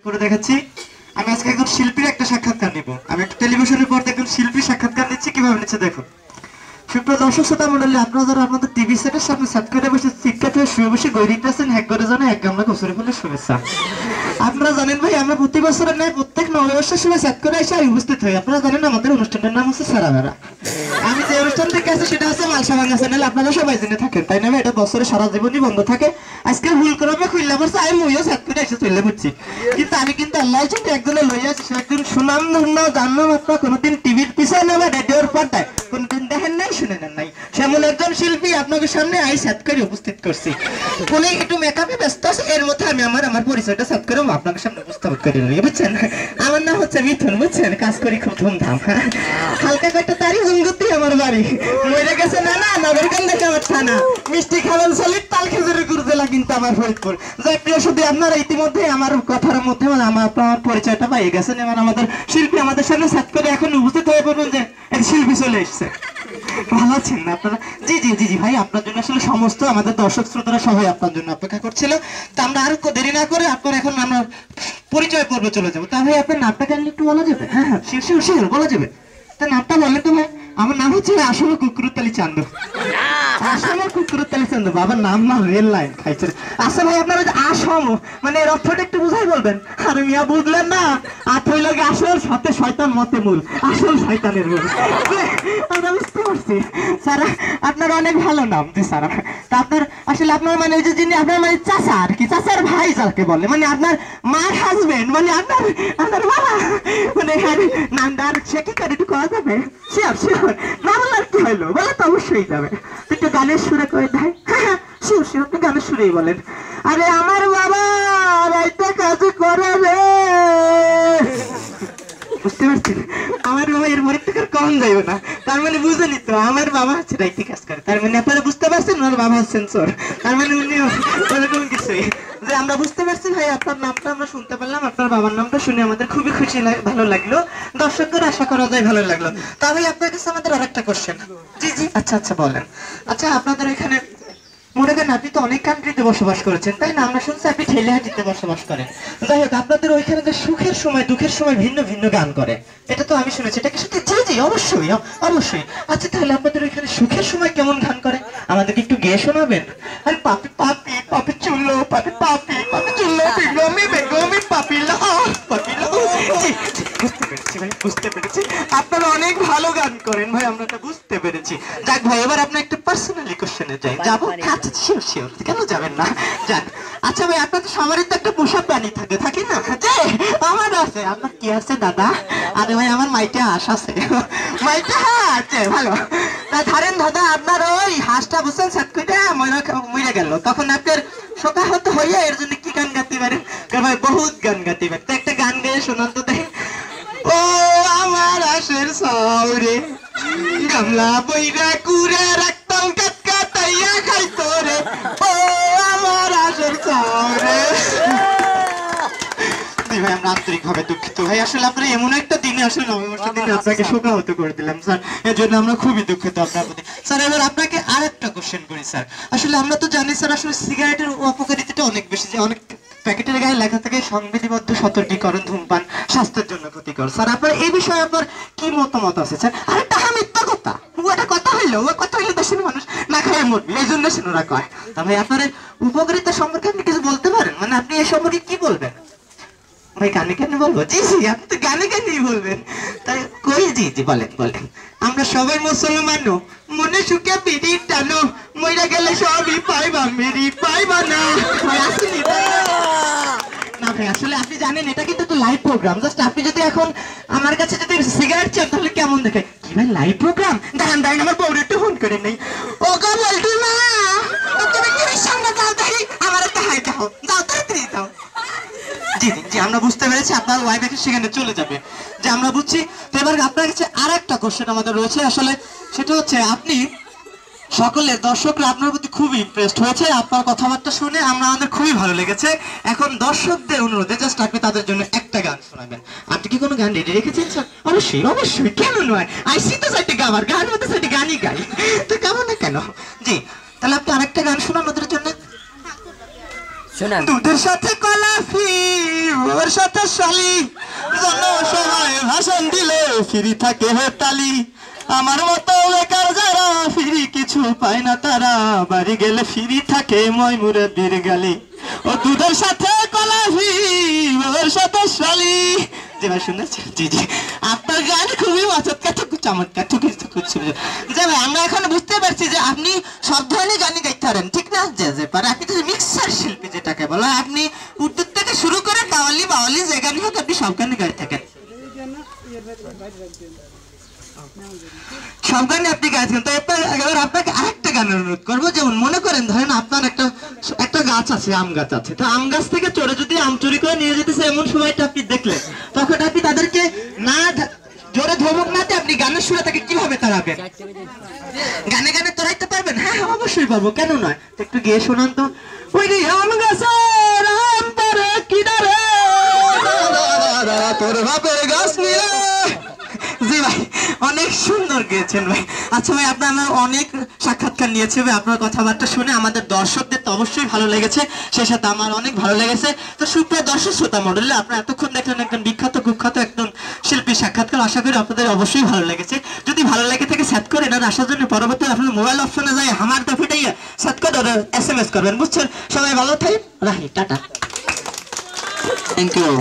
করে দেখাচ্ছি। আমি আজকে একজন শিল্পীর একটা সাক্ষাৎকার নিব। আমি একটা টেলিভিশনের পর্দা একজন শিল্পীর সাক্ষাৎকার নিচ্ছি, কিভাবে নিচ্ছে দেখুন। সুপ্রিয় দর্শক শ্রোতা মণ্ডলী, আপনারা যারা আপনাদের টিভি সেটের সামনে সেট করে বসে চিৎকার হয়ে শুয়ে বসে গৈরিতেছেন, হ্যাক করে জানে এক গামলা কচুরি ফুলের শুভেচ্ছা। আপনারা জানেন ভাই, আমরা প্রতি বছরের ন্যায় প্রত্যেক নববর্ষের সময় সেট করে এসে উপস্থিত হই। আপনারা জানেন আমাদের অনুষ্ঠানটার নাম হচ্ছে সারাবেড়া। আমি যে অনুষ্ঠান থেকে আছি সেটা হচ্ছে মালসা ভাঙা চ্যানেল। আপনারা সবাই জেনে থাকেন, তাই না? এটা বছরে সারা জীবনই বন্ধ থাকে। আজকে ভুল ক্রমে খুললে পড়ছে, আমি মইও সেট করে এসে চলে পড়ছি। কিন্তু আমি কিন্তু আল্লাহ যদি একজনে লই আছি, সে একজন সুনাম ধন্য জানলাম। আপনারা কোনোদিন টিভির পিছনে বা রেডিওর পর্দায় কোনোদিন দেখেন নাই, শুনে নেন নাই, সেমন একজন শিল্পী আপনাদের সামনে আই সেট করে উপস্থিত করছি। বলে একটু মেকআপে ব্যস্ত আছে, এর মধ্যে আমি আমার পরিচয়টা সেট করে আপনাদের সামনে উপস্থাপন করে নিই, বুঝছেন? আমার নাম হচ্ছে মিথুন, বুঝছেন? কাজ করি খুব ধুমধাম। হালকা কয়েকটা তারি হুঙ্গুতি আমার বাড়ি। মরে গেছে না না নগরকান দেখে আমার থানা। মিষ্টি খাবেন সলিড তাল খেজুরের গুড় জেলা কিন্তু আমার ফরিদপুর। যাই প্রিয় শুধু আপনারা ইতিমধ্যে আমার কথার মধ্যে আমার পরিচয়টা পাইয়ে গেছেন। এবার আমাদের শিল্পী আমাদের সামনে সেট করে এখন উপস্থিত হয়ে পড়বেন যে এক শিল্পী চলে এসছে। ভালো আছেন না আপনারা? জি জি জি জি ভাই, আপনার জন্য আসলে সমস্ত আমাদের দর্শক শ্রোতারা সবাই আপনার জন্য অপেক্ষা করছিল। তা আমরা আর দেরি না করে আপনার এখন আমরা পরিচয় পর্বে চলে যাবো। তা ভাই আপনার নামটা কেন একটু বলা যাবে? হ্যাঁ হ্যাঁ, শিওর শিওর বলা যাবে। তা নামটা বললে তো ভাই। আমার নাম হচ্ছে আসলে কুকুরতালি চান্দু। আসলে কুকুরতালি চান্দু, বাবার নাম না রেল লাইন খাইছে। আচ্ছা ভাই, আপনারা আসম মানে এর অর্থটা একটু বুঝাই বলবেন? আরে মিয়া বুঝলেন না, আথই লাগে আসল সাথে শয়তান মতে মূল, আসল শয়তানের মূল। আমরা বুঝতে পারছি স্যার, আপনার অনেক ভালো নাম। জি স্যার, তা আপনার আসলে আপনার মানে ওই যে যিনি আপনার মানে চাচা আর কি, চাচার ভাই যাকে বলে, মানে আপনার মার হাজবেন্ড, মানে আপনার বাবা, মানে নামটা আর সে কি করে একটু করা যাবে? শিওর শিওর, না বলে আর কি হইলো, বলে তো অবশ্যই যাবে। একটু গানের সুরে করে দেয়। হ্যাঁ শিওর শিওর, আপনি গানের সুরেই বলেন। আরে আমার বাবা রাইতে কাজ করে রে। বুঝতে পারছেন? আমার বাবা এর মনে থেকে কম যাইব না, তার মানে বুঝে নিত আমার বাবা হচ্ছে রাইতে কাজ করে। তার মানে আপনারা বুঝতে পারছেন ওনার বাবা হচ্ছেন চোর। তার মানে উনি ওরকম কিছুই যে আমরা বুঝতে পারছি। ভাই আপনার নামটা আমরা শুনতে পারলাম, আপনার বাবার নামটা শুনে আমাদের খুবই খুশি ভালো লাগলো, দর্শকদের আশা করা যায় ভালো লাগলো। তা ভাই আপনার কাছে আমাদের আর একটা কোশ্চেন। জি জি, আচ্ছা আচ্ছা বলেন। আচ্ছা আপনাদের এখানে মনে করেন আপনি তো অনেক কান্ট্রিতে বসবাস করেছেন, তাই না? আমরা শুনছি আপনি ঠেলিহাটিতে বসবাস করেন। যাই হোক, আপনাদের ওইখানে যে সুখের সময় দুঃখের সময় ভিন্ন ভিন্ন গান করে, এটা তো আমি শুনেছি, এটা কি সত্যি? জি জি অবশ্যই অবশ্যই। আচ্ছা তাহলে আপনাদের ওইখানে সুখের সময় কেমন গান করে আমাদেরকে একটু গেয়ে শোনাবেন? আরে পাপি পাপি পাপি চুল্লো, পাপি পাপি পাপি চুল্লো, বেগমি বেগমি পাপি লো পাপি লো। বুঝতে পেরেছি ভাই, বুঝতে পেরেছি, আপনারা অনেক ভালো গান করেন ভাই, আমরা এটা বুঝতে পেরেছি। যাক ভাই, এবার আপনার একটা পার্সোনালি কোশ্চেনে যাই। যাবো? আচ্ছা শিওর শিওর, কেন যাবেন না, যাক। আচ্ছা ভাই, আপনার তো সবারই তো একটা পোষা প্রাণী থাকে না? আমার আছে। আপনার কি আছে দাদা? আরে ভাই আমার মাইটা হাঁস আছে। মাইটা আছে, ভালো। তা ধরেন দাদা আপনার ওই হাঁসটা বুঝছেন সেট করে মরে গেল, তখন আপনার শোকাহত হইয়া এর জন্য কি গান গাতে পারেন? ভাই বহুত গান গাতে পারেন, তো একটা গান গেয়ে শোনান তো দেখেন। ও আমার হাঁসের সাউরে গামলা বইরা কুড়ে রাখতাম কাটকাটাইয়া খাইতো রে, ও আমার হাঁসের সাউরে। ভাই আমরা আন্তরিক ভাবে দুঃখিত ভাই, আসলে আপনারা এমন একটা দিনে আসলে নববর্ষের দিনে আপনাকে শোকাহত করে দিলাম স্যার, এর জন্য আমরা খুবই দুঃখিত আপনার প্রতি। স্যার এবার আপনাকে আর একটা কোশ্চেন করি স্যার। আসলে আমরা তো জানি স্যার, আসলে সিগারেটের অপকারিতাটা অনেক বেশি, যে অনেক প্যাকেটের গায়ে লেখা থাকে সংবিধিবদ্ধ সতর্কীকরণ, ধূমপান স্বাস্থ্যের জন্য ক্ষতিকর। স্যার আপনার এই বিষয়ে আপনার কি মতামত আছে স্যার? আরে তাহা মিথ্যা কথা, ওটা কথা হইলো, ও কথা হইলো দেশের মানুষ না খায় মরবে, এই জন্য সেনারা কয়। তা ভাই আপনার উপকারিতা সম্পর্কে আপনি কিছু বলতে পারেন? মানে আপনি এই সম্পর্কে কি বলবেন? ভাই গানে কেন বলবো? জি জি, আপনি তো গানে কেনই বলবেন, তাই কই। জি জি বলেন বলেন। আমরা সবাই মুসলমান, মনে সুখে বিড়ি টানো, মইরা গেলে সবই পাইবা মেরি পাইবা না। আসেনি না ভাই, আসলে আপনি জানেন এটা কিন্তু তো লাইভ প্রোগ্রাম। জাস্ট আপনি যদি এখন আমার কাছে যদি সিগারেট চান তাহলে কেমন দেখে? কি ভাই লাইভ প্রোগ্রাম? দাঁড়ান দাঁড়ান, আমার বউরে একটু ফোন করে নেই। ও গো বলটু মা, তুমি কি সঙ্গে যাও দেখি, আমার একটা হাই দাও, যাও তাড়াতাড়ি দাও। জি জি, আমরা বুঝতে পেরেছি আপনার ওয়াইফ এখন সেখানে চলে যাবে, যে আমরা বুঝছি। তো এবার আপনার কাছে আর একটা কোশ্চেন আমাদের রয়েছে, আসলে সেটা হচ্ছে আপনি সকলের দর্শকরা আপনার প্রতি খুবই ইমপ্রেসড হয়েছে, আপনার কথাবার্তা শুনে আমাদের খুবই ভালো লেগেছে। এখন দর্শকদের অনুরোধে জাস্ট আপনি তাদের জন্য একটা গান শোনাবেন। আপনি কি কোনো গান রেডি রেখেছেন স্যার? অবশ্যই অবশ্যই, কেন নয়, আইসি তো সাইডে গাওয়ার গান মতো সাইডে গানই গাই, তো কেমন না কেন? জি, তাহলে আপনি আরেকটা গান শোনান ওদের জন্য। দুধের সাথে কলাফি ওর সাথে শালি জনসভায় ভাষণ দিলে ফিরি থাকে হেতালি আমার মতো বেকার যারা ফিরি কিছু পায় না তারা বাড়ি গেলে ফিরি থাকে ময়মুরব্বির গালি ও দুধের সাথে কলাফি ওর সাথে শালি যে ভাই শুনেছেন জি জি আপনার গান খুবই চমৎকার যে ভাই আমরা এখন বুঝতে পারছি যে আপনি সব ধরনের গানই গাইতে পারেন ঠিক না যে যে পারে আপনি তো মিক্সার শিল্পী যেটাকে বলা আপনি উর্দু থেকে শুরু করে কাওয়ালি বাওয়ালি যে গানই হোক আপনি সব গানই গাইতে থাকেন সব গানে আপনি গাইছেন তো এবার আপনাকে আরেকটা গানের অনুরোধ করবো যেমন মনে করেন ধরেন আপনার একটা গাছ আছে আম গাছ আছে তো আম গাছ থেকে চড়ে যদি আম চুরি করে নিয়ে যেতেছে এমন সময়টা আপনি দেখলেন তখন আপনি তাদেরকে না জোরে ধমক না দিয়ে আপনি গানের সুরে তাকে কিভাবে তাড়াবেন গানে গানে তোরাইতে পারবেন হ্যাঁ অবশ্যই পারবো কেন নয় তো একটু গিয়ে শোনান তো ওই রে আম গাছের আম পারে কি দাঁড়ে তোর বাপের গাছ নিয়ে জি ভাই অনেক সুন্দর গেয়েছেন ভাই আচ্ছা ভাই আপনার অনেক সাক্ষাৎকার নিয়েছে ভাই আপনার কথাবার্তা শুনে আমাদের দর্শকদের তো অবশ্যই ভালো লেগেছে সেই সাথে আমার অনেক ভালো লেগেছে তো সুপ্রিয় দর্শক শ্রোতা মণ্ডলী আপনারা এতক্ষণ দেখলেন একজন বিখ্যাত কুখ্যাত একজন শিল্পী সাক্ষাৎকার আশা করি আপনাদের অবশ্যই ভালো লেগেছে যদি ভালো লেগে থাকে সেট করে এনার আসার জন্য পরবর্তী আপনার মোবাইল অপশনে যায় আমার দফিটাই সেট করে SMS করবেন বুঝছেন সবাই ভালো থাকেন রাহি টাটা থ্যাংক ইউ